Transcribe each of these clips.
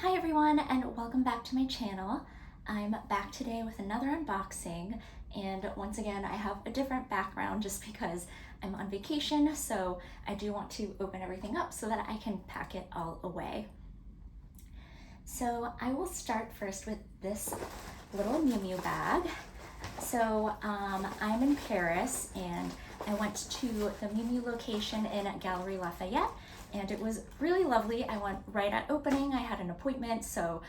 Hi everyone, and welcome back to my channel. I'm back today with another unboxing, and once again I have a different background just because I'm on vacation, so I do want to open everything up so that I can pack it all away. So I will start first with this little Miu Miu bag. So I'm in Paris and I went to the Miu Miu location in Galerie Lafayette, and it was really lovely. I went right at opening. I had an appointment, so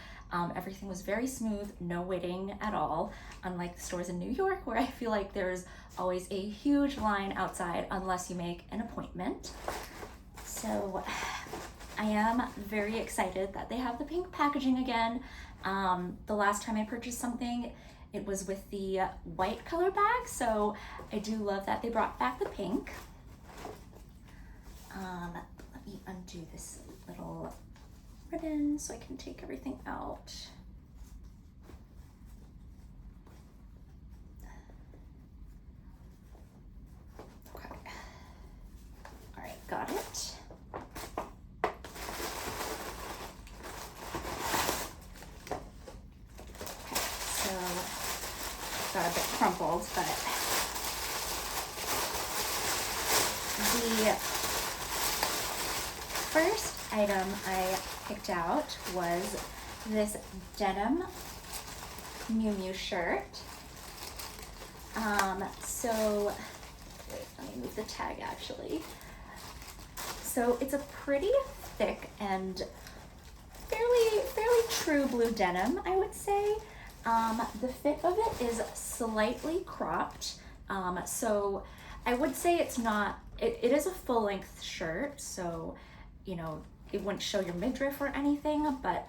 everything was very smooth, no waiting at all, unlike the stores in New York where I feel like there's always a huge line outside unless you make an appointment. So I am very excited that they have the pink packaging again. The last time I purchased something, it was with the white color bag, so I do love that they brought back the pink. Let me undo this little ribbon so I can take everything out. Okay. All right, got it. Got a bit crumpled, but the first item I picked out was this denim Miu Miu shirt. So let me move the tag actually. So it's a pretty thick and fairly true blue denim, I would say. The fit of it is slightly cropped, so I would say it's not, it is a full length shirt, so you know, it wouldn't show your midriff or anything, but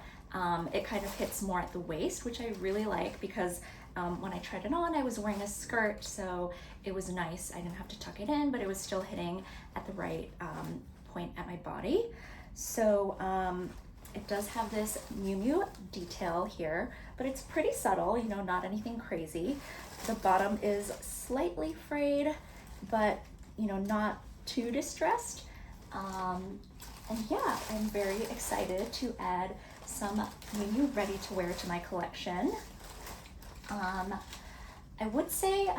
it kind of hits more at the waist, which I really like because when I tried it on, I was wearing a skirt, so it was nice. I didn't have to tuck it in, but it was still hitting at the right point at my body. So it does have this Miu Miu detail here, but it's pretty subtle, you know, not anything crazy. The bottom is slightly frayed, but you know, not too distressed. And yeah, I'm very excited to add some Miu Miu ready to wear to my collection. I would say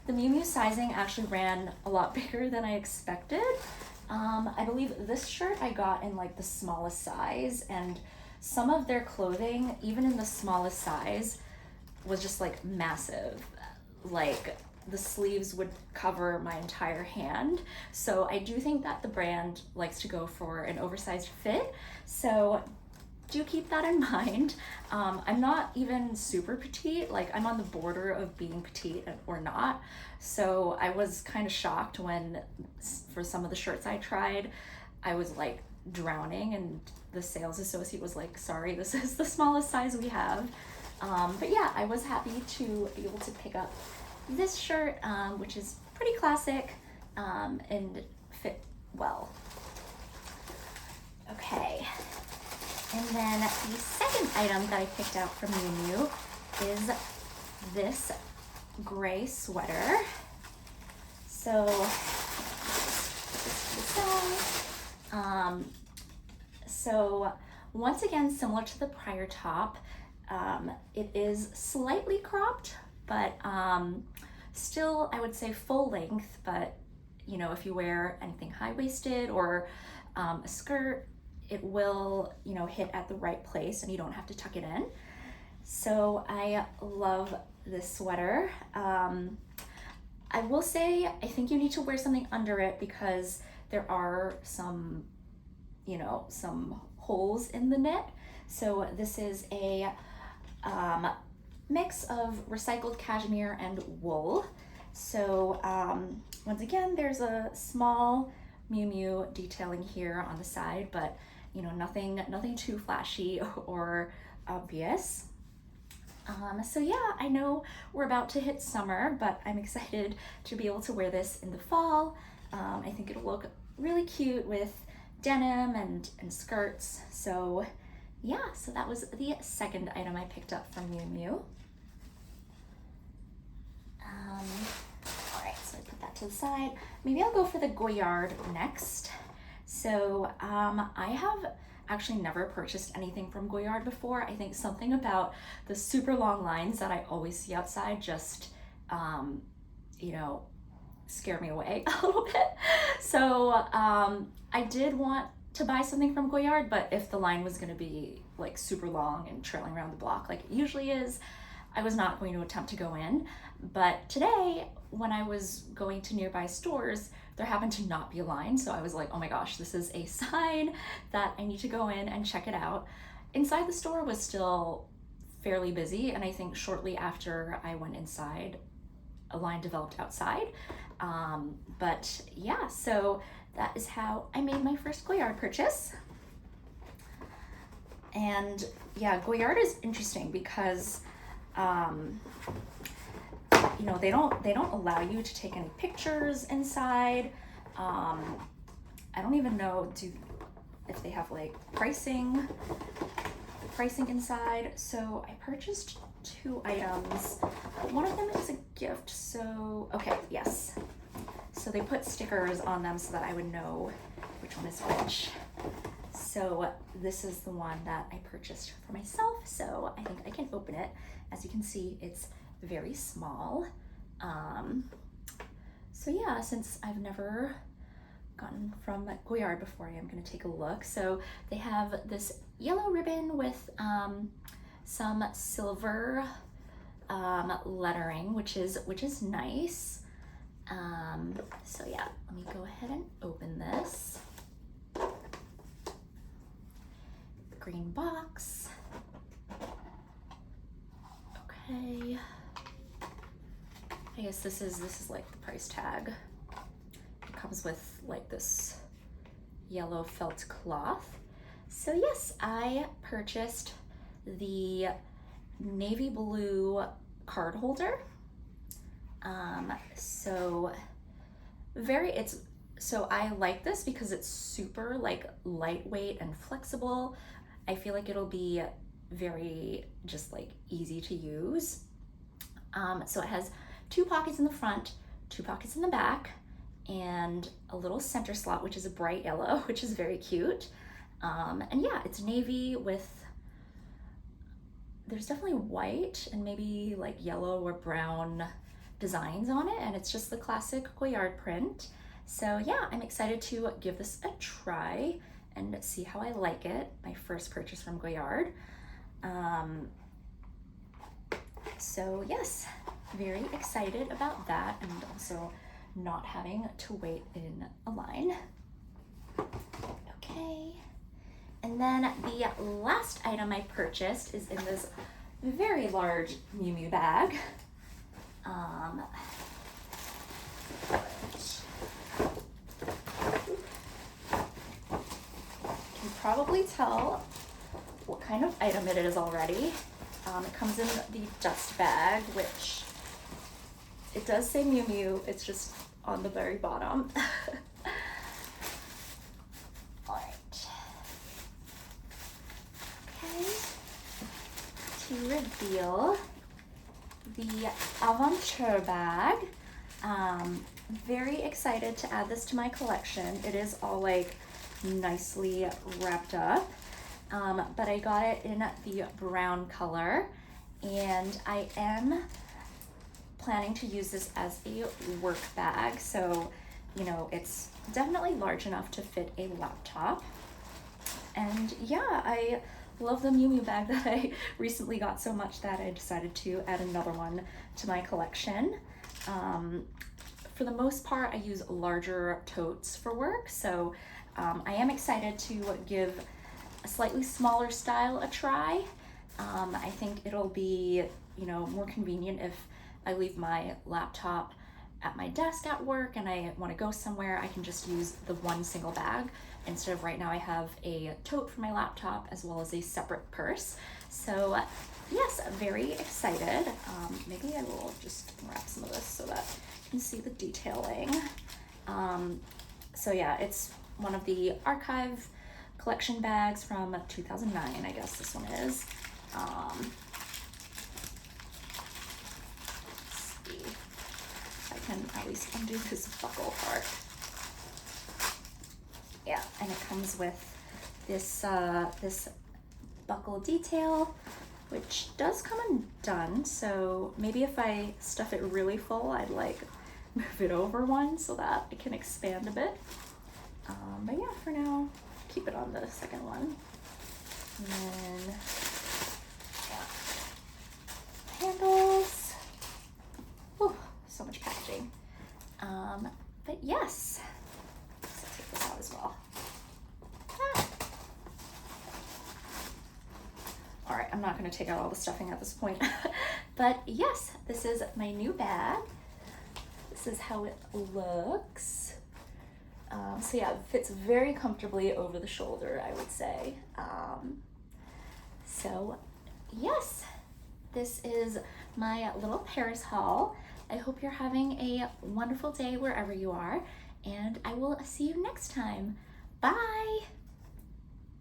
the Miu Miu sizing actually ran a lot bigger than I expected. I believe this shirt I got in like the smallest size, and some of their clothing, even in the smallest size, was just like massive. Like the sleeves would cover my entire hand. So I do think that the brand likes to go for an oversized fit. So do keep that in mind. I'm not even super petite, like I'm on the border of being petite or not. So I was kind of shocked when, for some of the shirts I tried, I was like drowning and the sales associate was like, sorry, this is the smallest size we have. But yeah, I was happy to be able to pick up this shirt, which is pretty classic and fit well. Okay. And then the second item that I picked out from Miu Miu is this gray sweater. So, so once again, similar to the prior top, it is slightly cropped, but still, I would say full length. But you know, if you wear anything high-waisted or a skirt, it will, you know, hit at the right place and you don't have to tuck it in. So I love this sweater. I will say, I think you need to wear something under it because there are some, you know, some holes in the knit. So this is a mix of recycled cashmere and wool. So once again, there's a small Miu Miu detailing here on the side, but you know, nothing too flashy or obvious. So yeah, I know we're about to hit summer, but I'm excited to be able to wear this in the fall. I think it'll look really cute with denim and skirts. So yeah, so that was the second item I picked up from Miu Miu. All right, so I put that to the side. Maybe I'll go for the Goyard next. So I have actually never purchased anything from Goyard before. I think something about the super long lines that I always see outside just, you know, scare me away a little bit. So I did want to buy something from Goyard, but if the line was gonna be like super long and trailing around the block like it usually is, I was not going to attempt to go in. But today, when I was going to nearby stores, there happened to not be a line, so I was like, oh my gosh, this is a sign that I need to go in and check it out. Inside the store was still fairly busy, and I think shortly after I went inside, a line developed outside. But yeah, so that is how I made my first Goyard purchase. And yeah, Goyard is interesting because you know, they don't allow you to take any pictures inside. I don't even know if they have like pricing inside. So I purchased 2 items. One of them is a gift, so okay, yes. So they put stickers on them so that I would know which one is which. So this is the one that I purchased for myself, so I think I can open it. As you can see, it's very small. So yeah, since I've never gotten from Goyard before, I am going to take a look. So they have this yellow ribbon with some silver lettering, which is nice. So yeah, let me go ahead and open this. Green box. Okay. I guess this is like the price tag. It comes with like this yellow felt cloth. So yes, I purchased the navy blue card holder. So I like this because it's super like lightweight and flexible. I feel like it'll be very just like easy to use. So it has 2 pockets in the front, 2 pockets in the back, and a little center slot, which is a bright yellow, which is very cute. And yeah, it's navy with, there's definitely white and maybe like yellow or brown designs on it, and it's just the classic Goyard print. So yeah, I'm excited to give this a try and see how I like it. My first purchase from Goyard. So yes, very excited about that, and also not having to wait in a line. Okay, and then the last item I purchased is in this very large Miu Miu bag. You can probably tell what kind of item it is already. It comes in the dust bag, which it does say Miu Miu, it's just on the very bottom. All right. Okay. To reveal the Aventure bag. Very excited to add this to my collection. It is all like nicely wrapped up. But I got it in the brown color, and I am planning to use this as a work bag. So, you know, it's definitely large enough to fit a laptop. And yeah, I love the Miu Miu bag that I recently got so much that I decided to add another one to my collection. For the most part, I use larger totes for work, so I am excited to give a slightly smaller style a try. I think it'll be, you know, more convenient if I leave my laptop at my desk at work and I want to go somewhere. I can just use the one single bag instead of right now I have a tote for my laptop as well as a separate purse. So yes, very excited. Maybe I will just wrap some of this so that you can see the detailing. So yeah, it's one of the archive collection bags from 2009, I guess this one is. Let's see if I can at least undo this buckle part. Yeah, and it comes with this buckle detail, which does come undone. So maybe if I stuff it really full, I'd like move it over one so that it can expand a bit. But yeah, for now, keep it on the second one. And then, yeah, handles. Whew, so much packaging. But yes, let's take this out as well. Ah. All right, I'm not gonna take out all the stuffing at this point. But yes, this is my new bag. This is how it looks. So yeah, it fits very comfortably over the shoulder, I would say. So yes, this is my little Paris haul. I hope you're having a wonderful day wherever you are, and I will see you next time. Bye!